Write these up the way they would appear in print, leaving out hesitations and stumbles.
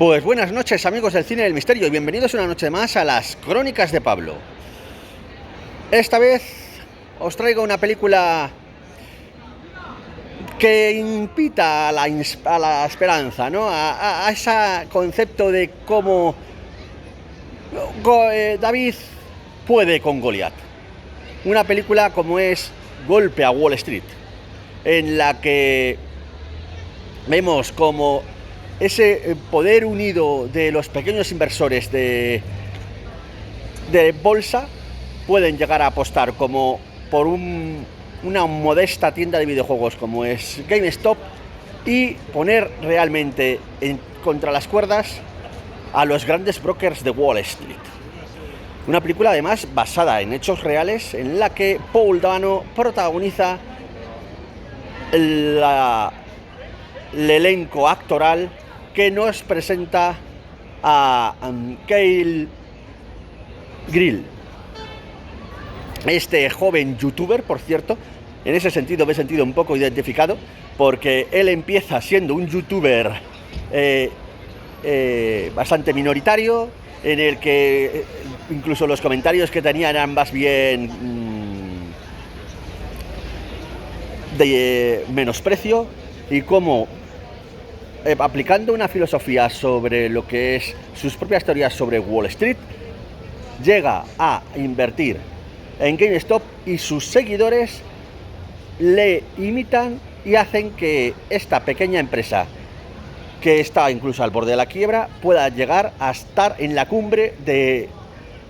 Pues buenas noches, amigos del cine del misterio, y bienvenidos una noche más a las Crónicas de Pablo. Esta vez os traigo una película que invita a la esperanza, ¿no? A ese concepto de cómo David puede con Goliat. Una película como es Golpe a Wall Street, en la que vemos como ese poder unido de los pequeños inversores de bolsa pueden llegar a apostar como por una modesta tienda de videojuegos como es GameStop y poner realmente contra las cuerdas a los grandes brokers de Wall Street. Una película además basada en hechos reales en la que Paul Dano protagoniza el elenco actoral que nos presenta a Kyle Grill, este joven youtuber, por cierto. En ese sentido me he sentido un poco identificado, porque él empieza siendo un youtuber bastante minoritario, en el que incluso los comentarios que tenían eran más bien de menosprecio, y cómo aplicando una filosofía sobre lo que es sus propias teorías sobre Wall Street, llega a invertir en GameStop y sus seguidores le imitan y hacen que esta pequeña empresa, que está incluso al borde de la quiebra, pueda llegar a estar en la cumbre de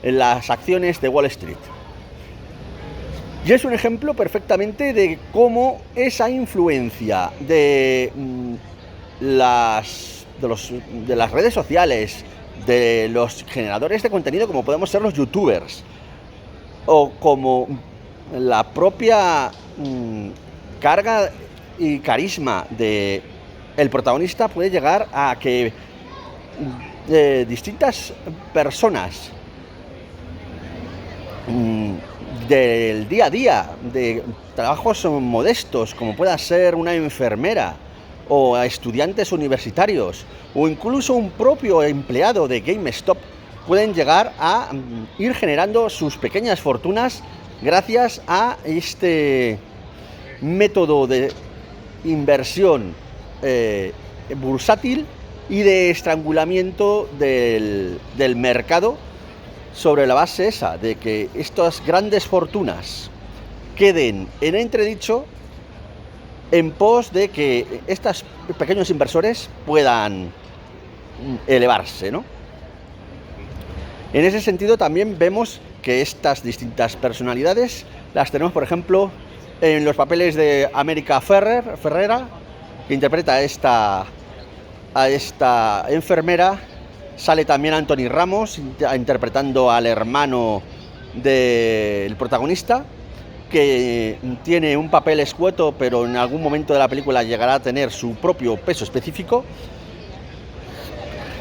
las acciones de Wall Street. Y es un ejemplo perfectamente de cómo esa influencia de las redes sociales, de los generadores de contenido como podemos ser los youtubers, o como la propia carga y carisma de el protagonista, puede llegar a que distintas personas del día a día, de trabajos modestos, como pueda ser una enfermera, o a estudiantes universitarios, o incluso un propio empleado de GameStop, pueden llegar a ir generando sus pequeñas fortunas gracias a este método de inversión bursátil y de estrangulamiento del mercado, sobre la base esa de que estas grandes fortunas queden en entredicho en pos de que estos pequeños inversores puedan elevarse, ¿no? En ese sentido también vemos que estas distintas personalidades las tenemos, por ejemplo, en los papeles de América Ferrera, que interpreta a esta enfermera. Sale también Anthony Ramos interpretando al hermano del protagonista, que tiene un papel escueto, pero en algún momento de la película llegará a tener su propio peso específico.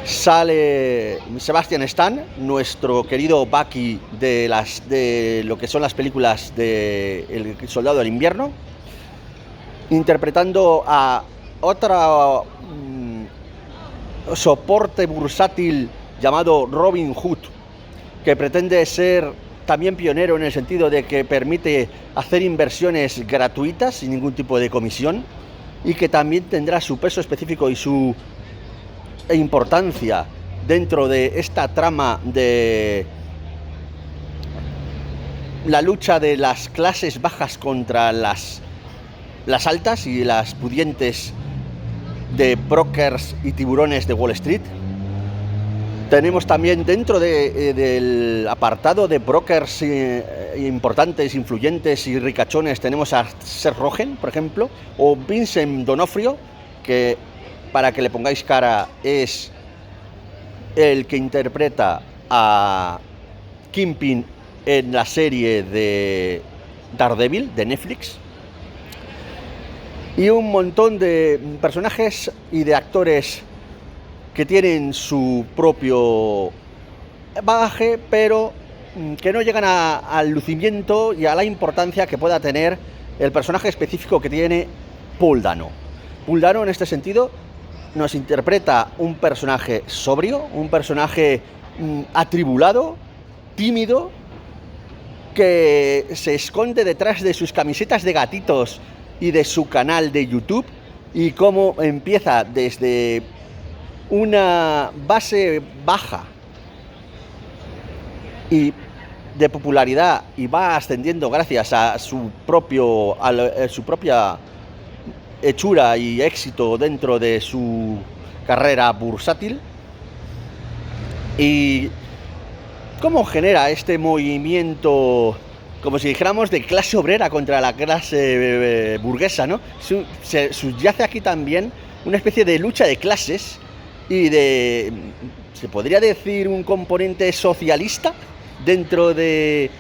Sale Sebastian Stan, nuestro querido Bucky de lo que son las películas de El Soldado del Invierno, interpretando a otra soporte bursátil llamado Robin Hood, que pretende ser también pionero en el sentido de que permite hacer inversiones gratuitas sin ningún tipo de comisión, y que también tendrá su peso específico y su importancia dentro de esta trama de la lucha de las clases bajas contra las altas y las pudientes de brokers y tiburones de Wall Street. Tenemos también dentro del apartado de brokers importantes, influyentes y ricachones, tenemos a Seth Rogen, por ejemplo, o Vincent D'Onofrio, que, para que le pongáis cara, es el que interpreta a Kingpin en la serie de Daredevil de Netflix. Y un montón de personajes y de actores que tienen su propio bagaje, pero que no llegan al lucimiento y a la importancia que pueda tener el personaje específico que tiene Paul Dano. Paul Dano, en este sentido, nos interpreta un personaje sobrio, un personaje atribulado, tímido, que se esconde detrás de sus camisetas de gatitos y de su canal de YouTube, y cómo empieza desde una base baja y de popularidad y va ascendiendo gracias a su propia hechura y éxito dentro de su carrera bursátil, y cómo genera este movimiento, como si dijéramos, de clase obrera contra la clase burguesa, ¿no? Se subyace aquí también una especie de lucha de clases y de, se podría decir, un componente socialista dentro de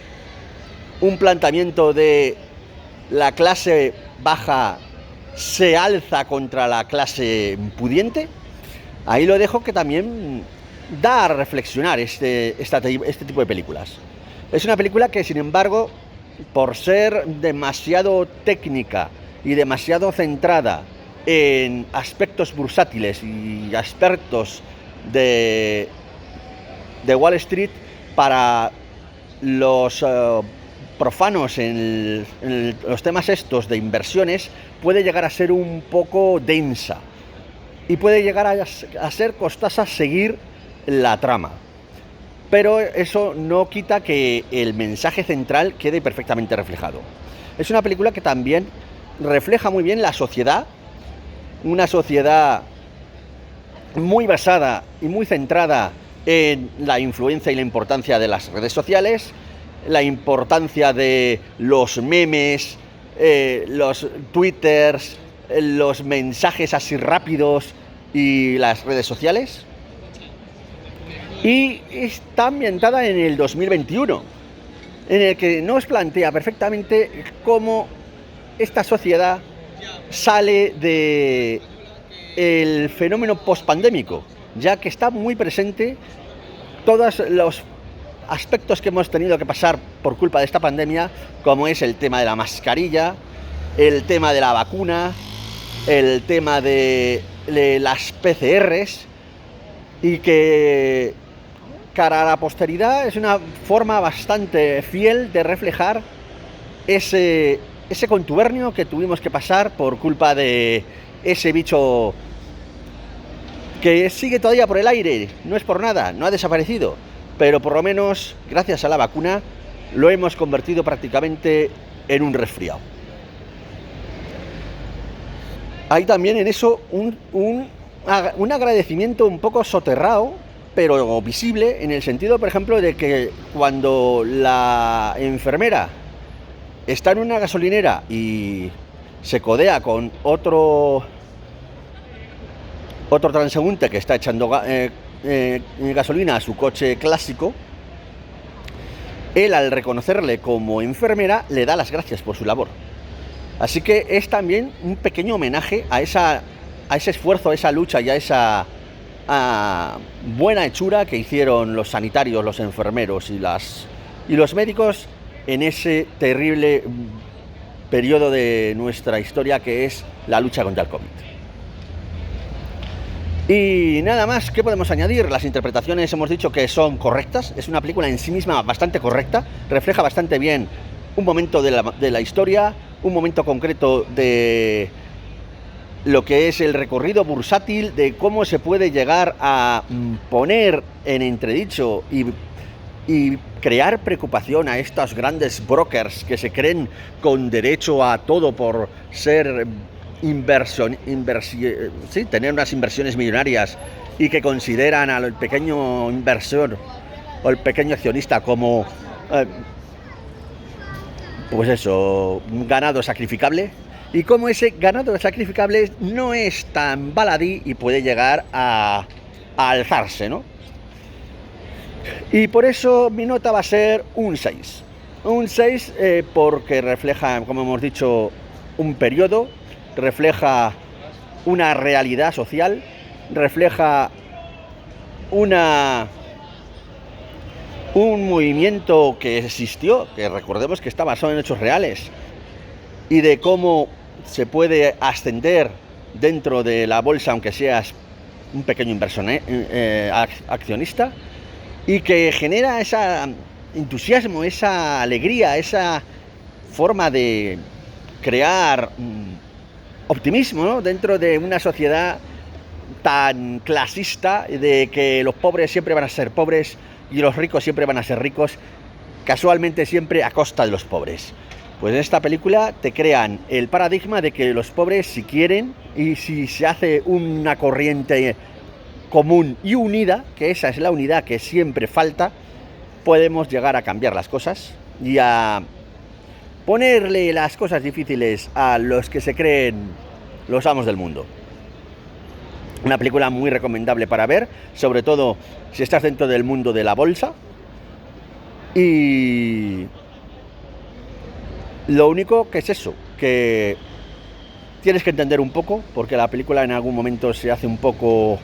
un planteamiento de la clase baja se alza contra la clase pudiente. Ahí lo dejo, que también da a reflexionar este tipo de películas. Es una película que, sin embargo, por ser demasiado técnica y demasiado centrada en aspectos bursátiles y aspectos de Wall Street, para los profanos en los temas estos de inversiones, puede llegar a ser un poco densa y puede llegar a ser costosa seguir la trama. Pero eso no quita que el mensaje central quede perfectamente reflejado. Es una película que también refleja muy bien la sociedad, una sociedad muy basada y muy centrada en la influencia y la importancia de las redes sociales, la importancia de los memes, los twitters, los mensajes así rápidos y las redes sociales. Y está ambientada en el 2021, en el que nos plantea perfectamente cómo esta sociedad sale de el fenómeno pospandémico, ya que está muy presente todos los aspectos que hemos tenido que pasar por culpa de esta pandemia, como es el tema de la mascarilla, el tema de la vacuna, el tema de las PCRs, y que cara a la posteridad es una forma bastante fiel de reflejar ese contubernio que tuvimos que pasar por culpa de ese bicho que sigue todavía por el aire. No es por nada, no ha desaparecido, pero por lo menos gracias a la vacuna lo hemos convertido prácticamente en un resfriado. Hay también en eso un agradecimiento un poco soterrado, pero visible, en el sentido, por ejemplo, de que cuando la enfermera está en una gasolinera y se codea con otro transeúnte que está echando gasolina a su coche clásico, él, al reconocerle como enfermera, le da las gracias por su labor. Así que es también un pequeño homenaje a ese esfuerzo, a esa lucha y a esa buena hechura que hicieron los sanitarios, los enfermeros y los médicos en ese terrible periodo de nuestra historia que es la lucha contra el COVID. Y nada más, ¿qué podemos añadir? Las interpretaciones hemos dicho que son correctas, es una película en sí misma bastante correcta, refleja bastante bien un momento de la historia, un momento concreto de lo que es el recorrido bursátil, de cómo se puede llegar a poner en entredicho y crear preocupación a estos grandes brokers que se creen con derecho a todo por ser tener unas inversiones millonarias, y que consideran al pequeño inversor o el pequeño accionista como un ganado sacrificable, y cómo ese ganado sacrificable no es tan baladí y puede llegar a alzarse, ¿no? Y por eso mi nota va a ser un 6. Un 6 porque refleja, como hemos dicho, un periodo, refleja una realidad social, refleja un movimiento que existió, que recordemos que está basado en hechos reales, y de cómo se puede ascender dentro de la bolsa, aunque seas un pequeño inversor, accionista, y que genera ese entusiasmo, esa alegría, esa forma de crear optimismo, ¿no?, dentro de una sociedad tan clasista, de que los pobres siempre van a ser pobres y los ricos siempre van a ser ricos, casualmente siempre a costa de los pobres. Pues en esta película te crean el paradigma de que los pobres, si quieren, y si se hace una corriente común y unida, que esa es la unidad que siempre falta, podemos llegar a cambiar las cosas y a ponerle las cosas difíciles a los que se creen los amos del mundo. Una película muy recomendable para ver, sobre todo si estás dentro del mundo de la bolsa. Y lo único que es eso, que tienes que entender un poco, porque la película en algún momento se hace un poco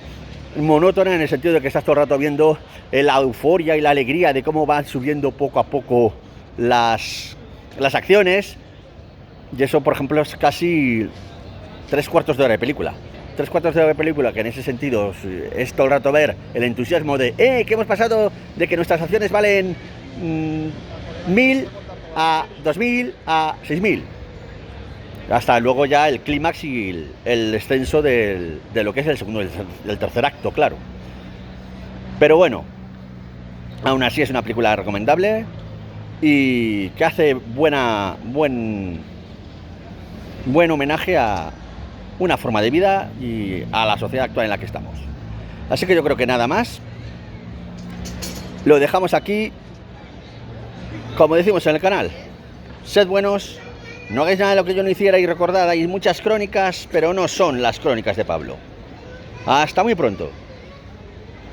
monótona, en el sentido de que estás todo el rato viendo la euforia y la alegría de cómo van subiendo poco a poco las acciones. Y eso, por ejemplo, es casi 3/4 de hora de película. 3/4 de hora de película, que en ese sentido es todo el rato ver el entusiasmo de que hemos pasado de que nuestras acciones valen 1.000 a 2.000 a 6.000, hasta luego ya el clímax y el descenso de lo que es el segundo, del tercer acto, claro. Pero bueno, aún así es una película recomendable y que hace buen homenaje a una forma de vida y a la sociedad actual en la que estamos. Así que yo creo que nada más. Lo dejamos aquí. Como decimos en el canal, sed buenos, no hagáis nada de lo que yo no hiciera, y recordad, hay muchas crónicas, pero no son las crónicas de Pablo. Hasta muy pronto.